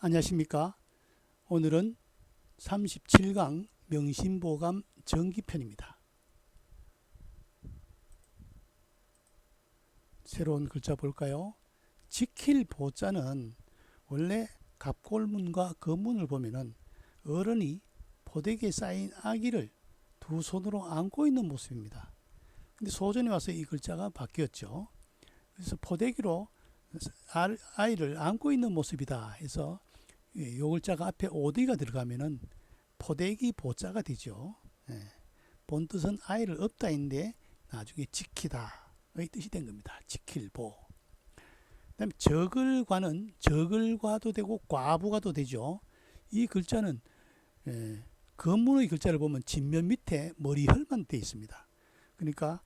안녕하십니까. 오늘은 37강 명심보감 정기편입니다. 새로운 글자 볼까요? 지킬 보자는 원래 갑골문과 거문을 보면은 어른이 포대기에 쌓인 아기를 두 손으로 안고 있는 모습입니다. 근데 소전에 와서 이 글자가 바뀌었죠. 그래서 포대기로 아이를 안고 있는 모습이다 해서 이 글자가 앞에 오디가 들어가면은 포대기 보자가 되죠. 본 뜻은 아이를 업다인데 나중에 지키다의 뜻이 된 겁니다. 지킬 보. 그다음에 적을과는 적을과도 되고 과부가도 되죠. 이 글자는 건문의 글자를 보면 뒷면 밑에 머리혈만 되어 있습니다. 그러니까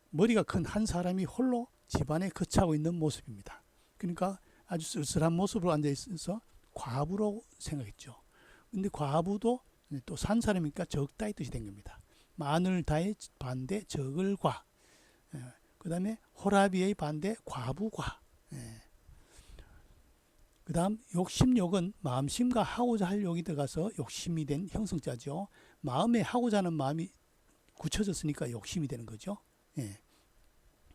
머리가 큰 한 사람이 홀로 집안에 거차고 있는 모습입니다. 그러니까 아주 쓸쓸한 모습으로 앉아 있어서 과부로 생각했죠. 근데 과부도 또 산 사람이니까 적다의 뜻이 된 겁니다. 마늘다의 반대 적을과, 그 다음에 호라비의 반대 과부과. 그 다음 욕심욕은 마음심과 하고자 할 욕이 들어가서 욕심이 된 형성자죠. 마음에 하고자 하는 마음이 굳혀졌으니까 욕심이 되는 거죠.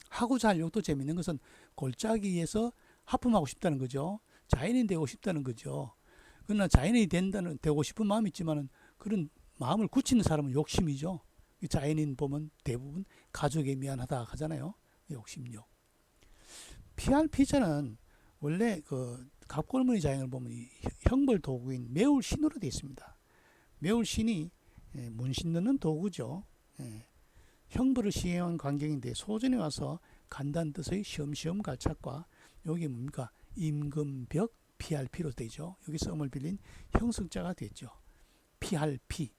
하고자 할 욕도 재밌는 것은 골짜기에서 하품하고 싶다는 거죠. 자연인 되고 싶다는 거죠. 그러나 자연인이 되고 싶은 마음이 있지만은 그런 마음을 굳히는 사람은 욕심이죠. 자연인 보면 대부분 가족에 미안하다 하잖아요. 욕심욕. 피할 피자는 원래 그 갑골문의 자형을 보면 이 형벌 도구인 매울신으로 되어 있습니다. 매울신이 문신 넣는 도구죠. 형벌을 시행한 광경인데 소전에 와서 간다는 뜻의 시험시험 갈착과 여기 뭡니까? 임금벽 피할 피로 되죠. 여기서 음을 빌린 형성자가 됐죠. 피할 피.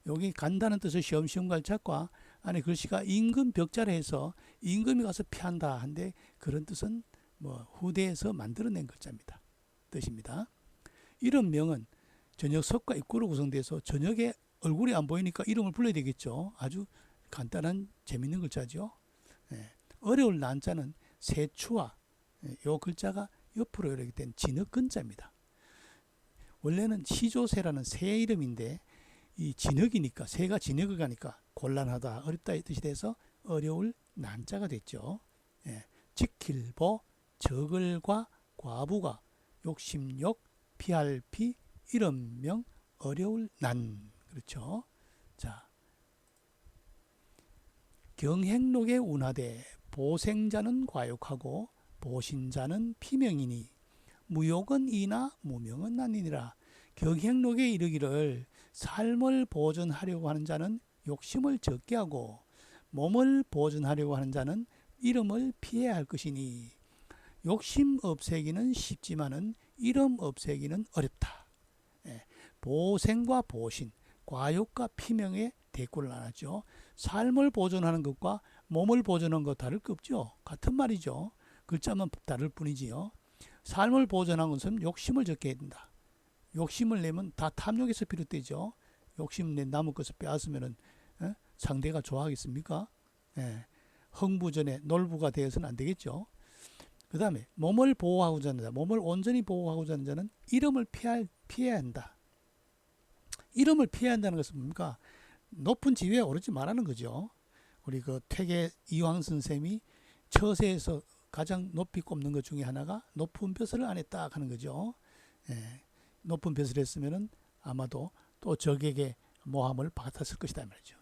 여기 간다는 뜻의 시험시험 갈착과 안에 글씨가 임금벽자를 해서 임금이 가서 피한다 한데 그런 뜻은 뭐 후대에서 만들어낸 글자입니다. 뜻입니다. 이런 명은 저녁 석과 입구로 구성돼서 저녁에 얼굴이 안 보이니까 이름을 불러야 되겠죠. 아주 간단한 재밌는 글자죠. 어려울 난자는 세추와 요 글자가 옆으로 이렇게 된 진흙근자입니다. 원래는 시조새라는 새 이름인데 이 진흙이니까 새가 진흙을 가니까 곤란하다 어렵다 이 뜻이 돼서 어려울 난자가 됐죠. 지킬보 적을과 과부가 욕심욕 피할 피 이름명 어려울 난 그렇죠. 자, 경행록에 운하되 보생자는 과욕하고 보신자는 피명이니 무욕은 이나 무명은 난이니라. 경행록에 이르기를 삶을 보존하려고 하는 자는 욕심을 적게 하고 몸을 보존하려고 하는 자는 이름을 피해야 할 것이니 욕심 없애기는 쉽지만은 이름 없애기는 어렵다. 보생과 보신, 과욕과 피명의 대꾸를 나눴죠. 삶을 보존하는 것과 몸을 보존하는 것 다를 게 없죠. 같은 말이죠. 글자만 다를 뿐이지요. 삶을 보존하는 것은 욕심을 적게 해야 된다. 욕심을 내면 다 탐욕에서 비롯되죠. 욕심 내 남의 것을 빼앗으면 상대가 좋아하겠습니까? 흥부전에 놀부가 되어서는 안 되겠죠. 그 다음에 몸을 보호하고자 하는 자, 몸을 온전히 보호하고자 하는 자는 이름을 피해야 한다. 이름을 피해야 한다는 것은 뭡니까? 높은 지위에 오르지 말라는 거죠. 우리 그 퇴계 이황 선생이 처세에서 가장 높이 꼽는 것 중에 하나가 높은 벼슬을 안 했다 하는 거죠. 높은 벼슬을 했으면은 아마도 또 적에게 모함을 받았을 것이다 말이죠.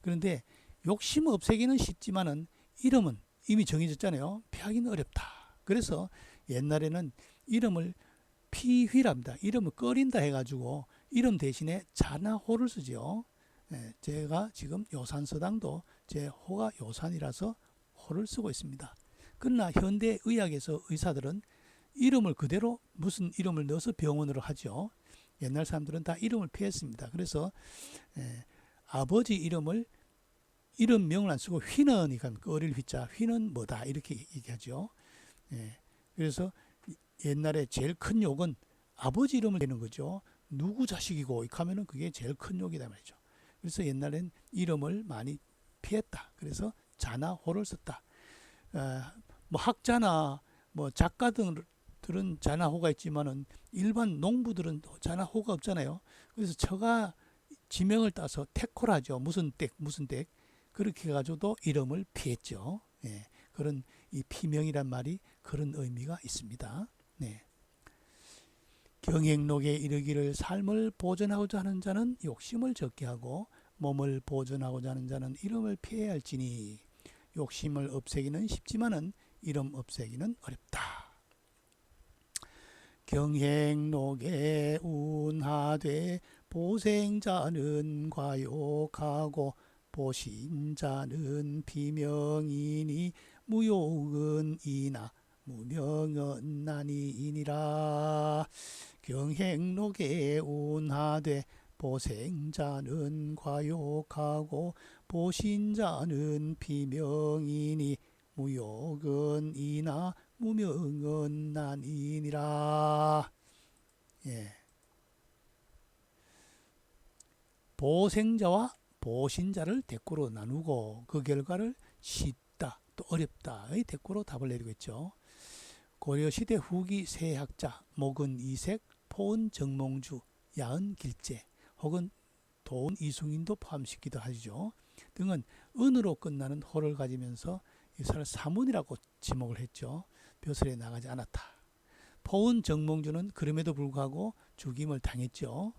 그런데 욕심 없애기는 쉽지만은 이름은 이미 정해졌잖아요. 피하기는 어렵다. 그래서 옛날에는 이름을 피휘랍니다. 이름을 꺼린다 해가지고 이름 대신에 자나호를 쓰죠. 제가 지금 요산서당도 제 호가 요산이라서 호를 쓰고 있습니다. 그러나 현대 의학에서 의사들은 이름을 그대로 무슨 이름을 넣어서 병원으로 하죠. 옛날 사람들은 다 이름을 피했습니다. 그래서 아버지 이름을 이름명을 안 쓰고 휘는이니까 어릴 휘자 휘는 뭐다 이렇게 얘기하죠. 그래서 옛날에 제일 큰 욕은 아버지 이름을 대는 거죠. 누구 자식이고 이렇게 하면은 그게 제일 큰 욕이다 말이죠. 그래서 옛날엔 이름을 많이 피했다. 그래서 자나 호를 썼다. 뭐 학자나 뭐 작가 등 농부들은 자나호가 있지만은 일반 농부들은 자나호가 없잖아요. 그래서 처가 지명을 따서 태코라죠. 무슨 댁 무슨 댁 그렇게 해가지고도 이름을 피했죠. 예, 그런 이 피명이란 말이 그런 의미가 있습니다. 네. 경행록에 이르기를 삶을 보존하고자 하는 자는 욕심을 적게 하고 몸을 보존하고자 하는 자는 이름을 피해야 할지니 욕심을 없애기는 쉽지만은 이름 없애기는 어렵다. 경행록에 운하되 보생자는 과욕하고 보신자는 비명이니 무욕은 이나 무명은 나니이니라. 경행록에 운하되 보생자는 과욕하고 보신자는 비명이니 무욕은 이나 무명은 나니니라. 예. 보생자와 보신자를 대꾸로 나누고 그 결과를 쉽다 또 어렵다의 대꾸로 답을 내리고 있죠. 고려시대 후기 세학자 목은 이색, 포은 정몽주, 야은 길재 혹은 도은 이승인도 포함시키기도 하죠. 등은 은으로 끝나는 호를 가지면서 이사를 사문이라고 지목을 했죠. 벼슬에 나가지 않았다. 포은 정몽주는 그럼에도 불구하고 죽임을 당했죠.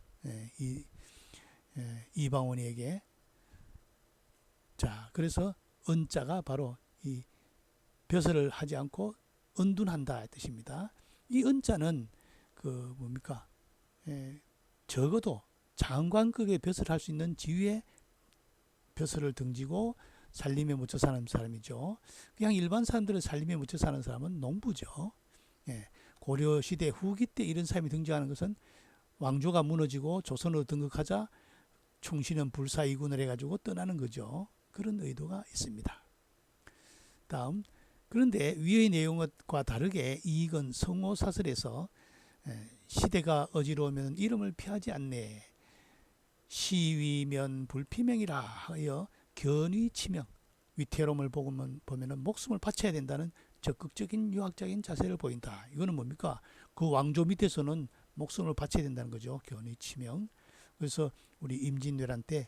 이방원에게. 자, 그래서 은자가 바로 이 벼슬을 하지 않고 은둔한다 뜻입니다. 이 은자는 그 뭡니까? 적어도 장관급의 벼슬을 할 수 있는 지위의 벼슬을 등지고 살림에 묻혀 사는 사람이죠. 그냥 일반 사람들의 살림에 묻혀 사는 사람은 농부죠. 예, 고려시대 후기 때 이런 사람이 등장하는 것은 왕조가 무너지고 조선으로 등극하자 충신은 불사이군을 해가지고 떠나는 거죠. 그런 의도가 있습니다. 다음, 그런데 위의 내용과 다르게 이익은 성호사설에서 시대가 어지러우면 이름을 피하지 않네. 시위면 불피명이라 하여 견위치명, 위태로움을 보면은 목숨을 바쳐야 된다는 적극적인 유학적인 자세를 보인다. 이거는 뭡니까? 그 왕조 밑에서는 목숨을 바쳐야 된다는 거죠. 견위치명. 그래서 우리 임진왜란 때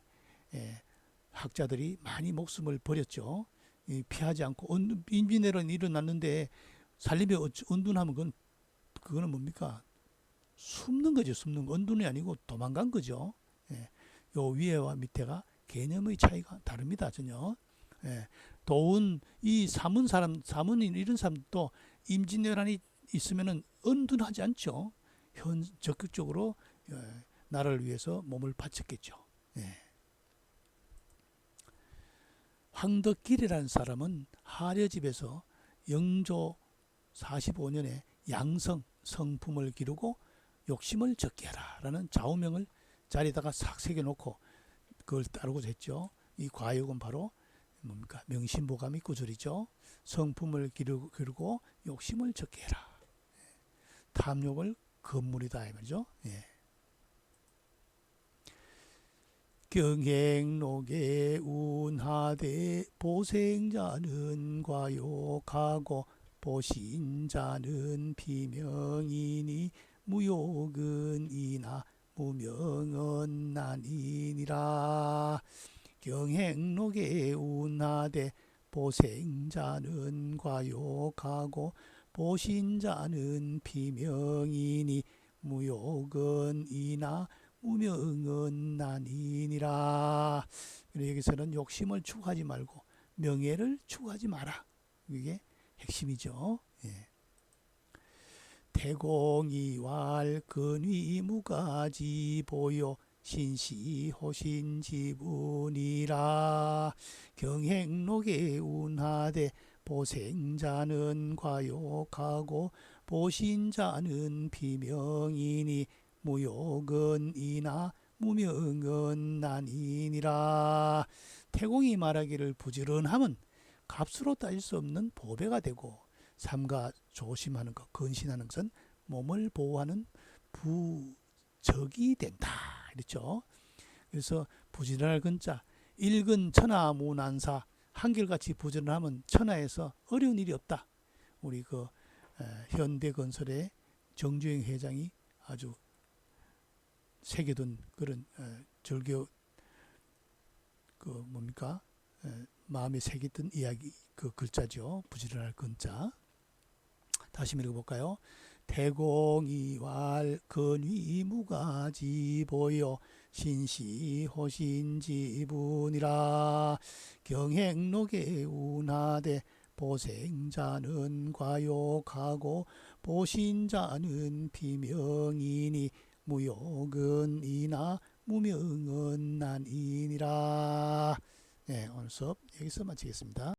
학자들이 많이 목숨을 버렸죠. 피하지 않고 임진왜란이 일어났는데 살림에 은둔하면 그거는 뭡니까? 숨는 거죠. 숨는 거. 은둔이 아니고 도망간 거죠. 요 위에와 밑에가 개념의 차이가 다릅니다. 전혀. 도운 이 사문인 이런 사람도 임진왜란이 있으면은 은둔하지 않죠. 적극적으로 나라를 위해서 몸을 바쳤겠죠. 황덕길이라는 사람은 하려집에서 영조 45년에 양성 성품을 기르고 욕심을 적게 하라 라는 좌우명을 자리에다가 싹 새겨놓고 그걸 따르고자 했죠. 이 과욕은 바로 뭡니까? 명심보감이 구절이죠. 성품을 기르고 욕심을 적게 해라. 탐욕을 건물이다 이 말이죠. 경행록에 운하되 보생자는 과욕하고 보신자는 비명이니 무욕은 이나 무명은 나니니라. 경행록에 운하되 보생자는 과욕하고 보신자는 비명이니 무욕은 이나 무명은 나니니라. 여기서는 욕심을 추구하지 말고 명예를 추구하지 마라. 이게 핵심이죠. 태공이왈 근위무가지 보요 신시호신지분이라. 경행록에 운하되 보생자는 과욕하고 보신자는 비명이니 무욕은 이나 무명은 나니니라. 태공이 말하기를 부지런함은 값으로 따질 수 없는 보배가 되고 삼가 조심하는 것, 근신하는 것은 몸을 보호하는 부적이 된다. 그렇죠? 그래서 부지런할 근자, 일근 천하무난사, 한결같이 부지런하면 천하에서 어려운 일이 없다. 우리 그 현대건설의 정주행 회장이 아주 새겨둔 그런 절교 그 뭡니까 마음에 새겼던 이야기 그 글자죠. 부지런할 건자. 다시 읽어볼까요? 태공이왈 근위무가지 보여 신시호신지분이라 경행록에 운하되 보생자는 과욕하고 보신자는 비명이니 무욕은 이나 무명은 난이니라. 네, 오늘 수업 여기서 마치겠습니다.